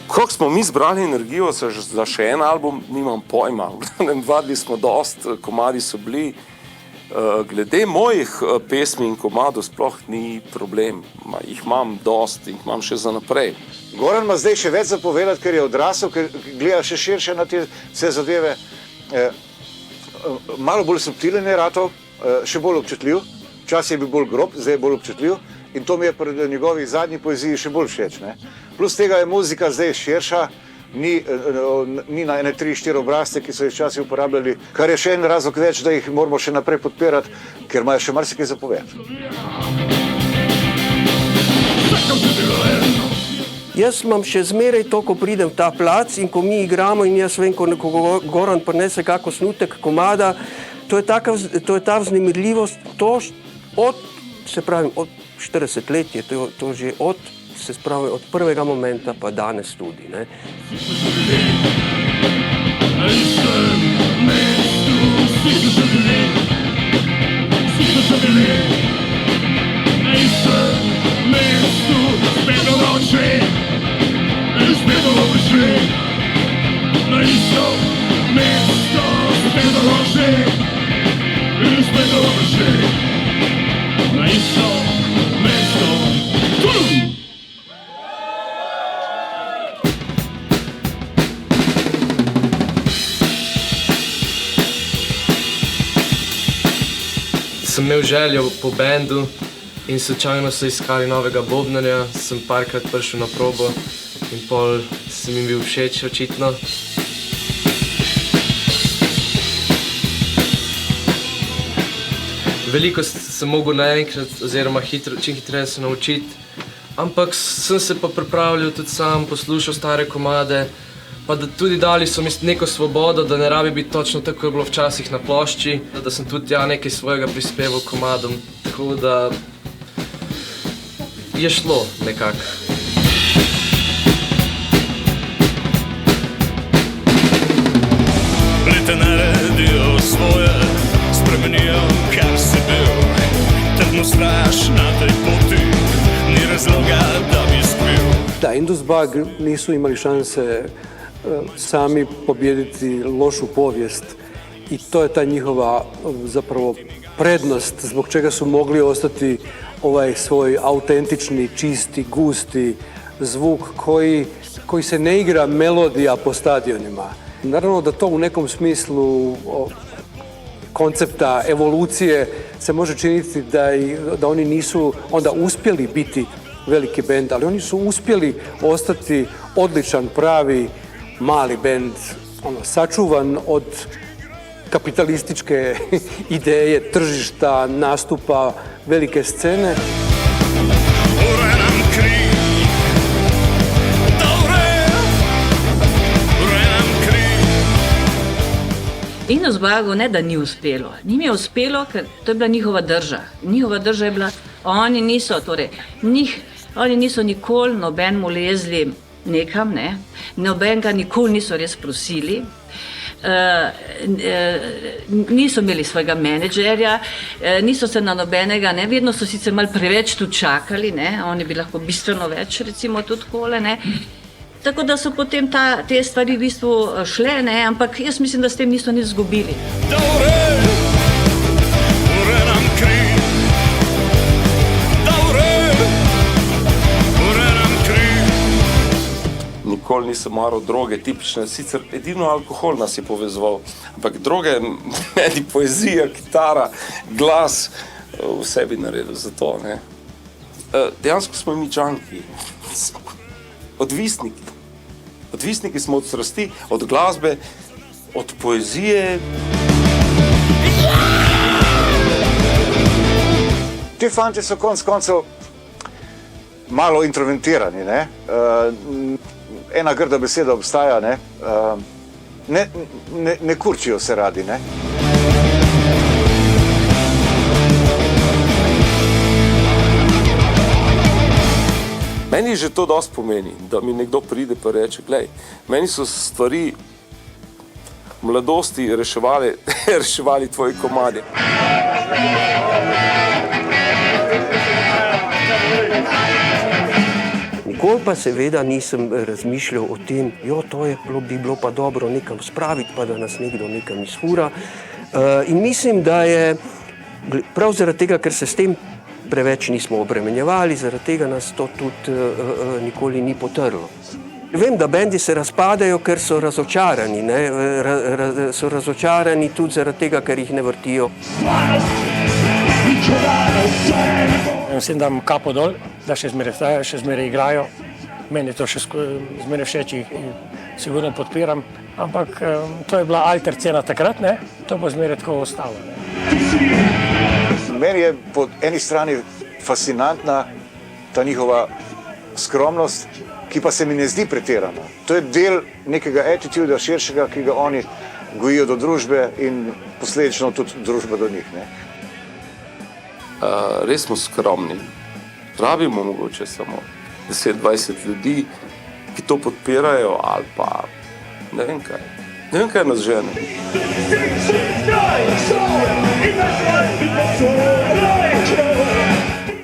Kako smo mi zbrali energijo za še en album, nimam pojma. Vadili smo dost, komadi so bili. Glede mojih pesmi in komadov sploh ni problem. Jih imam dost in jih imam še za naprej. Goran ima zdaj še več za povedati, ker je odrasel, ker gleda še širše na te vse zadeve. Malo bolj subtilen je ratov, še bolj občutljiv. Včasih je bil bolj grob, zdaj je bolj občutljiv. In to mi je pri njegovi zadnji poeziji še bolj všeč. Ne? Plus tega je muzika zdaj širša, ni na ene 3-4 obrazce, ki so jih včasih uporabljali, kar je še en razlog več, da jih moramo še naprej podpirati, ker imajo še marsikaj za povedati. Jaz imam še zmeraj to, ko pridem v ta plac in ko mi igramo in jaz vem, ko Goran prinese kako snutek komada, to je ta vznemirljivost, to od 40 let je to že od prvega momenta pa danes tudi. Ne? Sem imel željo po bendu in slučajno so iskali novega bobnarja, sem parkrat prišel na probo in pol sem jim bil všeč očitno. Veliko sem mogel naenkrat oziroma čim hitreje se naučiti, ampak sem se pa pripravljal tudi sam, poslušal stare komade, Pa da tudi dali so mi neko svobodo, da ne rabi biti točno tako, kot je bilo včasih na plošči, da sem tudi ja nekaj svojega prispeval komadom, tako da je šlo nekako. Leta naredijo svoje, spremenijo, kar si bil. Trdno vztrajaš na tej poti, ni razloga, da bi spil. Da, Indusbag nisu imali šanse sami pobijediti lošu povijest i to je ta njihova zapravo prednost zbog čega su mogli ostati ovaj svoj autentični, čisti, gusti zvuk koji se ne igra melodija po stadionima. Naravno da to u nekom smislu koncepta evolucije se može činiti da oni nisu onda uspjeli biti veliki bend, ali oni su uspjeli ostati odličan, pravi, mali bend, sačuvan od kapitalističke ideje, tržišta, nastupa, velike scene. Indusbagu ne da ni uspelo. Njim je uspelo, ker to je bila njihova drža. Njihova drža je bila, oni niso nikoli nobenemu lezli nekam, ne? Nobenega nikoli niso res prosili. Niso imeli svojega menedžerja, niso se na nobenega, ne? Vedno so sicer malo preveč tu čakali, ne? Oni bi lahko bistveno več, recimo tudi kole, ne? Tako da so potem te stvari v bistvu šle, ne? Ampak jaz mislim, da s tem niso nič izgubili. Nikoli nisem maral droge, tipične, sicer edino alkohol nas je povezoval, ampak droge, meni poezija, kitara, glas, vse bi naredil za to, ne. Dejansko smo mi džanki, odvisniki smo od strasti, od glasbe, od poezije. Ti fanti so konec koncev malo introvertirani, ne. Ena grda beseda obstaja, ne. Ne kurčijo se radi, ne. Meni že to dosti pomeni, da mi nekdo pride pa reče, glej, meni so stvari v mladosti reševali tvoji komadi. Nikoli pa seveda nisem razmišljal o tem, bi bilo pa dobro nekam spraviti, pa da nas nekdo nekam izfura. In mislim, da je prav zaradi tega, ker se s tem preveč nismo obremenjevali, zaradi tega nas to tudi nikoli ni potrlo. Vem, da bendi se razpadajo, ker so razočarani, ne? So razočarani tudi zaradi tega, ker jih ne vrtijo. Mislim, da imam kapo dol, da še zmeraj igrajo. Meni je to še zmeraj všeč in sigurno podpiram. Ampak to je bila alter cena takrat, ne? To bo zmeraj tako ostalo, ne? Meni je po eni strani fascinantna ta njihova skromnost, ki pa se mi ne zdi pretirana. To je del nekega attituda širšega, ki ga oni gojijo do družbe in posledično tudi družba do njih, ne? Res smo skromni. Rabimo mogoče samo 10-20 ljudi, ki to podpirajo ali pa ne vem kaj. Ne vem, kaj nas žene.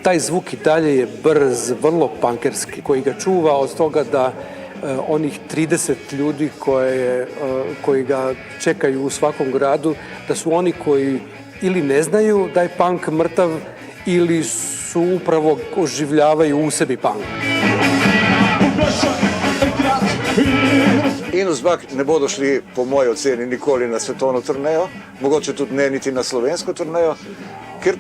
Taj zvuk i dalje je brz, vrlo pankerski, koji ga čuva od toga da onih 30 ljudi koji ga čekaju u svakom gradu, da su oni koji ili ne znaju da je punk mrtav ili su upravo oživljavaju u sebi punk. Indusbag ne bodo šli, po moji oceni, nikoli na svetovno turnejo, mogoče tudi ne niti na slovensko turnejo, ker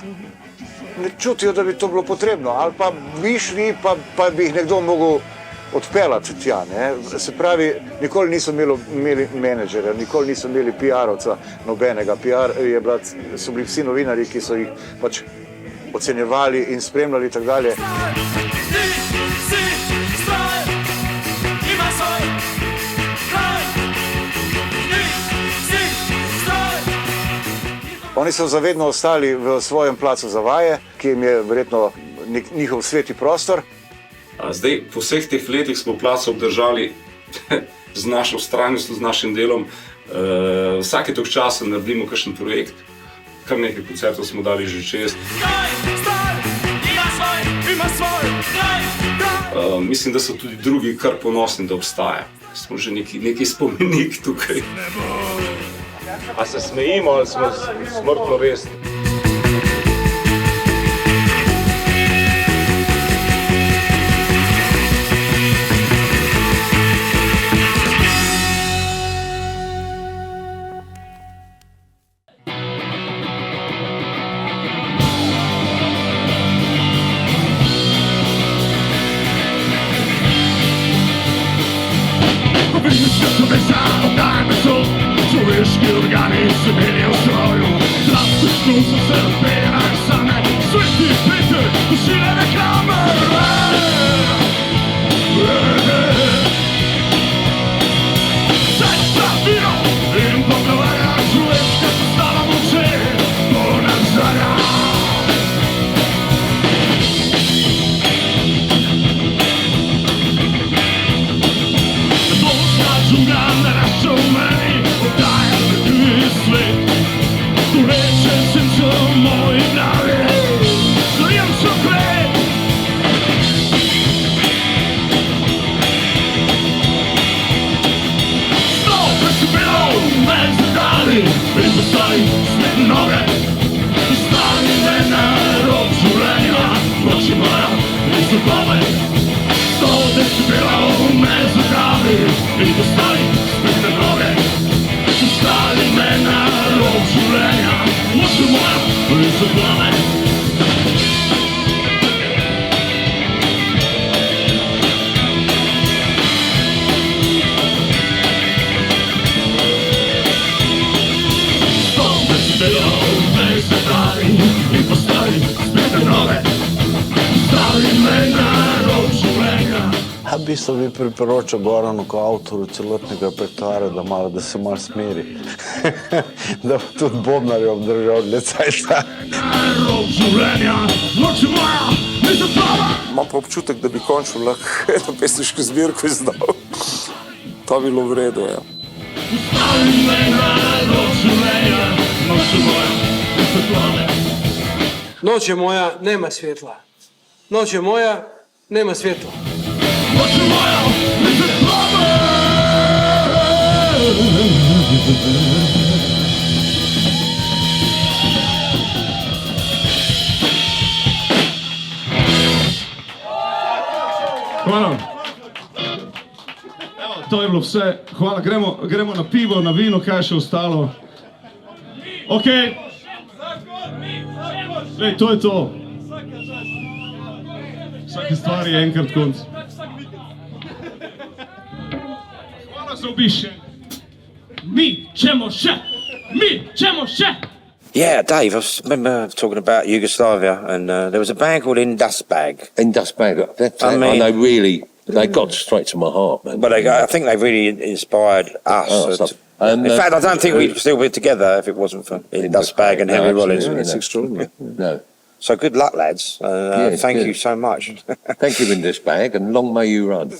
ne čutijo, da bi to bilo potrebno, ali pa bi šli, pa bi jih nekdo mogel odpeljati tja, ne. Se pravi, nikoli niso imeli menedžerja, nikoli niso imeli PR-ovca nobenega. PR so bili vsi novinarji, ki so jih pač ocenjevali in spremljali in tako dalje. Ima svoj kraj. Oni so zavedno ostali v svojem placu za vaje, ki jim je verjetno njihov sveti prostor. Zdaj, po vseh teh letih smo plac obdržali z našo vztrajnostjo, z našim delom. Vsake toliko časa naredimo kakšen projekt, kar nekaj koncertov smo dali že čez. Mislim, da so tudi drugi kar ponosni, da obstaja. Smo že neki spomenik tukaj. A se smejimo ali smo smrtno resni? Človeški organi se menijo v stroju, drastično so se razpejene same, sveti Peter, pošilja reklame. Saj pravilo in poglavlja človeška sestava moči, ponazarja. Božna džungla narašča v meni, Durečen sem v moji glavi, zajem soklet. Sto decibelov me zadali in postali smetne noge. Stani me na rob življenja, noči moja in svetlobe. Sto decibelov me zadali in postali smetne noge. Stali me na rob življenja, noči moja in svetlobe. Sto decibelov me zadali in postali smetne noge. Stali me na rob življenja. V bistvu bi priporočal Goranu kot avtoru celotnega repertoarja, da se malo smeri. Da bo tudi bobnarje obdržal dlje cajta. Imam pa občutek, da bi končno lahko eno pesniško zbirko izdal. To bi bilo v redu, ja. Noč je moja, nema svetla. Noč je moja, nema svetla. Hvala. Evo, to je bilo vse. Hvala. Gremo na pivo, na vino, kaj je še ostalo. Ok. Lej, to je to. Vsake stvari je enkrat konc. Hvala za obišče. Mi ćemo še! Mi ćemo še! Yeah, Dave, I remember talking about Yugoslavia, and there was a band called Indusbag. Indusbag, they really, they got straight to my heart, man. Well, I think they really inspired us. In fact, I don't think we'd still be together if it wasn't for Indusbag and Henry Rollins. It's extraordinary. No. So good luck, lads. Thank you so much. Thank you, Indusbag, and long may you run.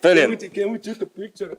Brilliant. Can we take a picture?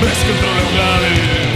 brez kontrole v glavi.